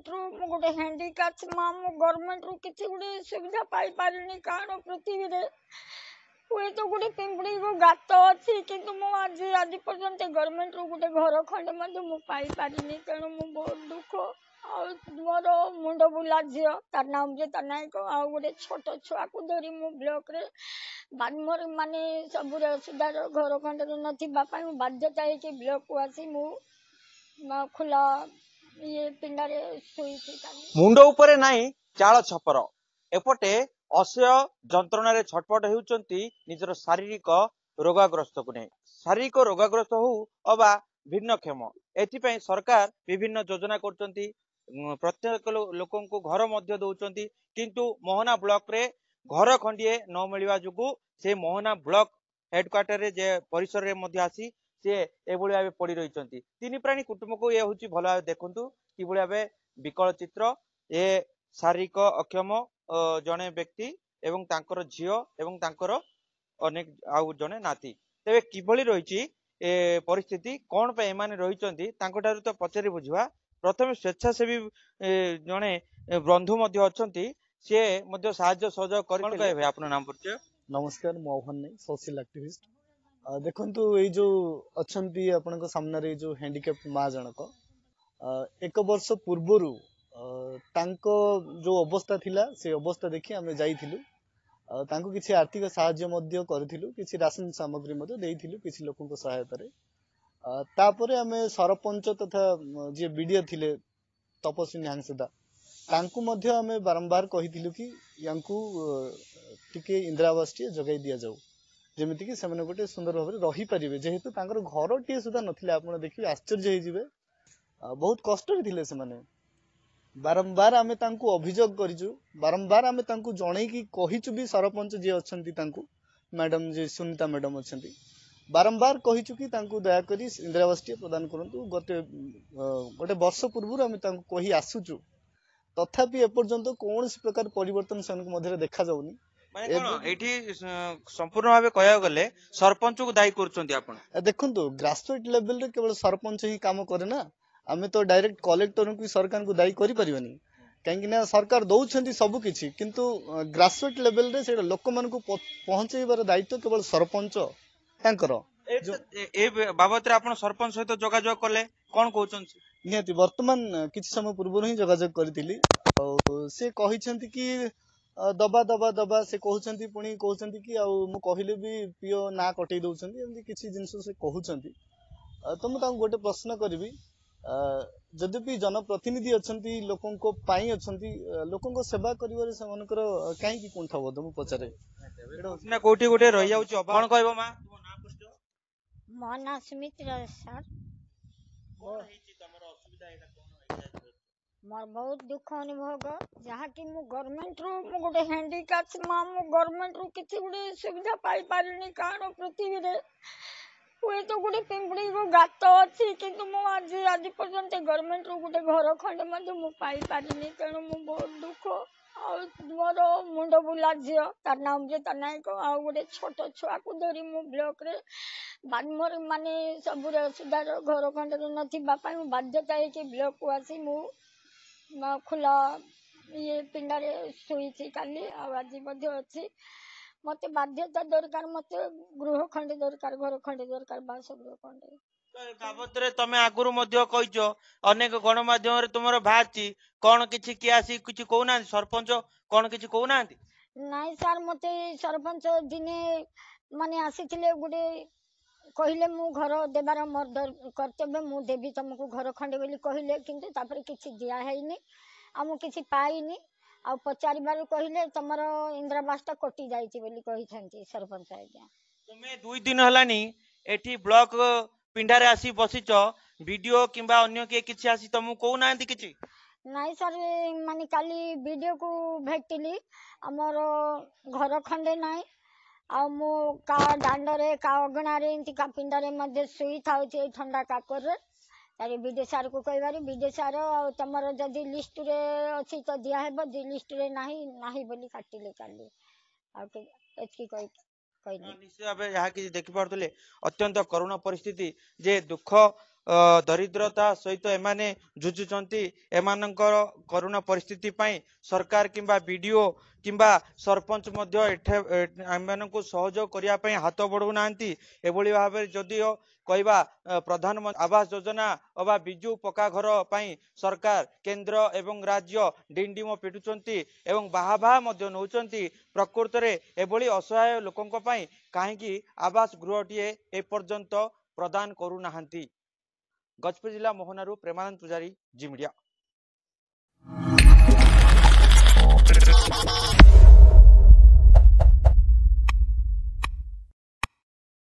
Government रु मु गोटे हैंडीकैप्ड मां मु गवर्नमेंट रु किछि गुडे सुविधा पाई पारिनी कारण पृथ्वी रे हुए तो गोटे पिंपड़ी को गात अच्छी किंतु मु आज आज पर्यंत गवर्नमेंट रु गोटे घर खंडे मध्य मु पाई पारिनी तेणु मु बहुत दुख और मोर मुंड बुला झील तार नाम जे तार नायक आ गोटे छोट छुआ को धरी मु ब्लॉक रे मोर माने सब असुविधा घर खंडे नथिबा पई बाध्यता है ब्लॉक को आसी मु खुला ये पिंडारे सोई मुंड उपरे नाही चाल छपर एपटे असह्य जंत्रणा छटपट होउचंती निजर शारीरिक रोगाग्रस्त को नहीं शारीरिक रोगाग्रस्त हो अबा भिन्नक्षम एथिपाई सरकार विभिन्न योजना करचंती प्रत्येक लोक को घर मध्य दउचंती किंतु मोहना ब्लॉक रे घर खंडिए न मिलवा जुगु से मोहना ब्लॉक हेडक्वार्टर रे जे परिसर रे मध्य आसी से एभली भाव पड़ी रही तीन प्राणी कुटुंब को ये हूँ भल भाव देखु कि भाव विकल चित्र ए शारीरिक अक्षम जड़े व्यक्ति एवं तांकर झियो एवं तांकर अनेक आउ जड़े नाती तेरे किभली रही परिस्थिति कौन पे एमाने रही तो पचारि बुझा प्रथम स्वेच्छासेवी जड़े बंधु अच्छी सी साहाय्य सहयोग कर आपन नाम परिचय। नमस्कार मोहन नहीं सोशल एक्टिविस्ट देखंतु ये जो अच्छंती आपन सामने जो हैंडीकैप्ड माँ जनक एक वर्ष पूर्वरु तांको जो अवस्था थिला से अवस्था देखि आमे जाइथिलु तांको किछि आर्थिक सहाय्य मध्य करथिलु किछि राशन सामग्री मध्य देइथिलु किछि लोकन को सहायता रे तापरे आमे सरपंच तथा जे बीडीओ थिले तपस्विनी हांसदा तांको मध्य आमे बारंबार कहिथिलु कि यांकु टिके इंदिरा आवास टी जगाई दिया जाऊ जेमिति कि सेमने गोटे सुंदर भाबरे रही परिबे जेहेतु तांकर घर टी सुधा नथिले आपण देखि आश्चर्य हे जिवे बहुत कष्ट रे थिले सेमने बारंबार आमे तांकु अभियोग करिजु बारंबार आमे तांकु जणै कि कहिचु भी सरपंच जे अछंती तांकु मैडम जे सुनीता मैडम अछंती बारंबार कहिचु कि तांकु दया करी इंदिरा आवास टी प्रदान करंतु गोटे वर्ष पूर्व आमे तांकु कहि आसुचु तथापि एपर्यंत कौन प्रकार परिवर्तन सेनको मध्य देखा जाउनी संपूर्ण भाव कह गले सरपंच को दायी कर देखु ग्रासरूट लेवल रे केवल सरपंच ही काम करे ना आमे तो डायरेक्ट कलेक्टर को सरकार को दायी करि परिबानी कहीं ना सरकार दउछंती सब किछि किंतु ग्रासरूट लेवल रे सेटा लोक मन को पहुंचेबार दायित्व केवल सरपंच तांकर ए बाबत रे आपण सरपंच सहित जोगाजोग कले कोन कहउछन निहाती वर्तमान किछि समय पूर्व ही जोगाजोग करथिली से कहिसंती कि दबा दबा दबा से कहउछंती पुणी कहउछंती कि आ मु कहिले भी पियो ना कटै दउछंती एमती किछि जिंस से कहउछंती तो मु तांको गोटे प्रश्न करबी जदि भी जनप्रतिनिधि अछंती लोकन को पाई अछंती लोकन को सेवा करिवारे सेमानकर काहे कि कोन थबो मु पचारे ना कोठी गोटे रहि जाउछ कोन कहबो मा तुम ना पुछो मो ना सुमित्रा सर कोन हेची तमरो असुविधा एटा कोन मोर बहुत दुख अनुभव जहाँ कि मु गवर्नमेंट रु मु गोटे हैंडीकैप्ड मां मु गवर्नमेंट रु किछि गुडे सुविधा पाई पारिनी कारण पृथ्वी रे हुए तो गोटे पिंपड़ी को गात अच्छी किंतु मु आज आज पर्यंत गवर्नमेंट रु गोटे घर खंडे मध्य मु पाई पारिनी तेणु मु बहुत दुख और मोर मुंड बुला झील तार नाम जे तार नायक आ गोटे छोट छुआ को धरी मु ब्लॉक रे मोर माने सब असुविधा घर खंडे नथिबा पई बाध्यता है ब्लॉक को आसी मु खुला ये पिंडारे सोई काली आज अच्छी मत बाध्यता दरकार मत गृह खंडे दरकार घर खंडे दरकार बासगृह खंडे बाबत रे तमे आगुरु मध्य कहिजो अनेक गणमाध्यम रे तुमरो भाची कोन किछि कि आसी किछि कहउना सरपंच कोन किछि कहउना नाइ सर मते सरपंच दिने माने आसीथिले गुडे कहिले मु घर देबार मोर कर्तव्य मु देवी तुमको घर खंडे बोली कहिले किंतु तापर किछि दिया हैनी आ मु किछि पाइनी आ पचारि बार कहिले तमरो इंद्रावासटा कटि जाईछि बोली कहिसंती सरपंच आज्ञा तुमे 2 दिन हलानी एठी ब्लॉक पिंडारे आसी बसिच वीडियो किंबा अन्य के किछि आसी तुमको कहउनांती किछि नाइ सर माने काली वीडियो को भेटिली हमर घर खंडे नाइ आ मु का दांडरे का अगणारे इंति का पिंडारे मध्ये सुई थाउछि ठंडा काकर रे तारे विदेशार को कहबारी विदेशार आ तमरो जदी लिस्ट रे अछि तो दिया हेबो दि लिस्ट रे नाही नाही बोली काटिले काली आ के एतकी कहि निश्चय भाबे यहा कि देखि पारतले अत्यंत करुण परिस्थिति जे दुख दरिद्रता सहित एमाने जुझुचंती एमानंकर करुणा परिस्थिति पई सरकार किंबा बीडीओ किंबा सरपंच मध्य एमानंकु सहयोग करिया पई हाथ बढ़ौ नांती एभली भाबे जदियो कहबा प्रधानमंत्री आवास योजना अबा बिजु पक्का घर पई सरकार केंद्र एवं राज्य डिंडिम पिटुचंती एवं बाहा मध्य नौचंती प्रकृत रे एभली असहाय लोकंक पई काहेकि आवास गृहटीए ए पर्यंत प्रदान करू नाहंती। गजपति जिला मोहनारू प्रेमानंद पुजारी, जी मीडिया।